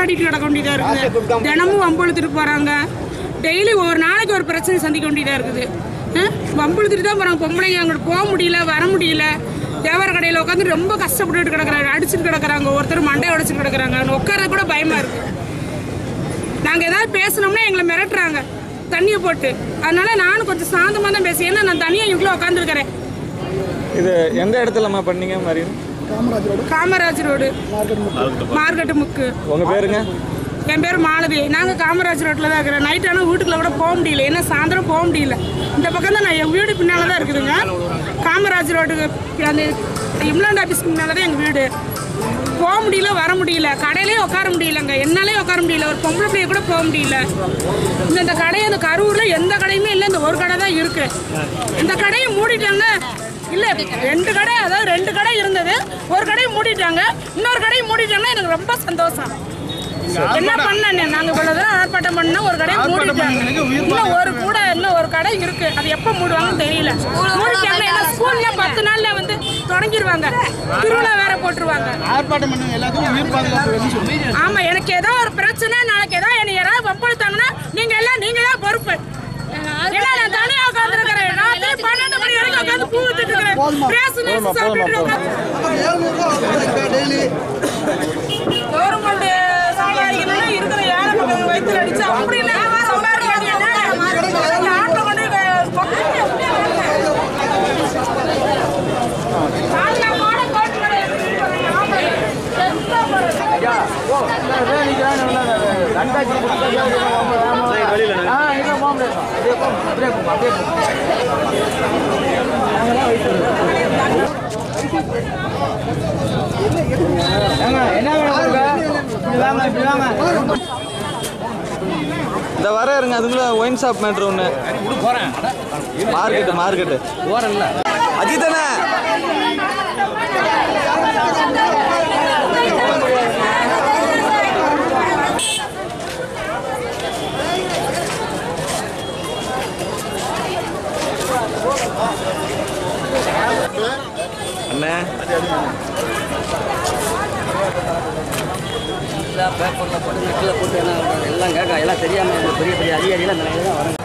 போராடிட்டு கிடக்க வேண்டியதாக இருக்குது. தினமும் வம்புழுத்துட்டு போகிறாங்க. டெய்லி ஒரு நாளைக்கு ஒரு பிரச்சனை சந்திக்க வேண்டியதாக இருக்குது. வம்புழுத்துட்டு தான் போகிறாங்க. பொம்பளைங்க அங்கிட்டு போக முடியல, வர முடியல. வியாபார கடையில் உட்காந்து ரொம்ப கஷ்டப்பட்டுட்டு கிடக்குறாங்க. அடிச்சுட்டு கிடக்குறாங்க. ஒருத்தர் மண்டையை உடைச்சிட்டு கிடக்குறாங்க. உட்கார கூட பயமாக இருக்குது. நாங்கள் ஏதாவது பேசணும்னா எங்களை மிரட்டுறாங்க தண்ணியை போட்டு. அதனால நானும் கொஞ்சம் சாந்தமாக தான் பேசுவேன். ஏன்னா நான் தனியாக இவ்வளோ உட்காந்துருக்கிறேன். இது எந்த இடத்துலமா பண்ணீங்க மாதிரி? காமராஜ் ரோடு, மார்க்கெட்டு முக்கு. உங்க பேருங்க? என் பேர் மாலதி. நாங்கள் காமராஜ் ரோட்டில் தான் இருக்கிறோம். நைட் ஆனால் வீட்டுக்குள்ள கூட போக முடியல. ஏன்னா சாயந்தரம் போக முடியல. இந்த பக்கம் தான் நான் என் வீடு பின்னால் தான் இருக்குதுங்க. காமராஜ் ரோட்டுக்கு அந்த இம்லாண்ட் ஆஃபீஸ்க்கு முன்னால் தான் எங்கள் வீடு. போக முடியல, வர முடியல. கடையிலே உட்கார முடியலங்க. என்னாலே உட்கார முடியல. ஒரு பொம்பளை பிள்ளைய கூட போக முடியல. இந்த கடையை அந்த கரூரில் எந்த கடையுமே இல்லை. இந்த ஒரு கடை தான் இருக்கு. இந்த கடையை மூடிட்டாங்க. இல்லை 2 கடை, அதாவது 2 கடை இருந்தது. ஒரு கடையை மூடிட்டாங்க. இன்னொரு கடையை மூடிட்டாங்கன்னா எனக்கு ரொம்ப சந்தோஷம். என்ன பண்ண நாங்கள் இவ்வளோ தூரம் ஆர்ப்பாட்டம் பண்ணா ஒரு கடையை மூடிட்டாங்க. இன்னும் ஒரு கடை இருக்கு. அது எப்போ மூடுவாங்கன்னு தெரியல. மூடிட்டாங்க. ஏன்னா ஸ்கூல்ல 10 நாள்ல வந்து தொடங்கிடுவாங்க. திருவிழா வேற போட்டுருவாங்க. ஆமா, எனக்கு ஏதோ ஒரு பிரச்சனை, நாளைக்கு ஏதோ என்னை யாராவது வம்பழுத்தாங்கன்னா நீங்க தான் பொறுப்பு. ஏன்னா நான் தனியாக உட்காந்துருக்கிறேன். ராத்திரி 12 மணி வரைக்கும் உட்காந்து பூ வித்துட்டு இருக்கிறேன். கவர்மெண்ட் சம்பாதிக்கணும்னா இருக்கிற ஏழை மக்கள் வயிற்று அடிச்சு அப்படி இல்லை சம்பாதிக்க ஆட்டோ கொண்டு இந்த வர இருங்க. அதுக்குள்ள ஒயின் ஷாப் மேட்ரு ஒன்று. மார்க்கெட்டு அஜித்தண்ணே. அண்ணே பேப்பரில் போட்டு நெட்டில் போட்டு எல்லாம் கேட்க எல்லாம் தெரியாமல் பெரிய அதிகாரிகள் அந்த நிலையில தான் வராங்க.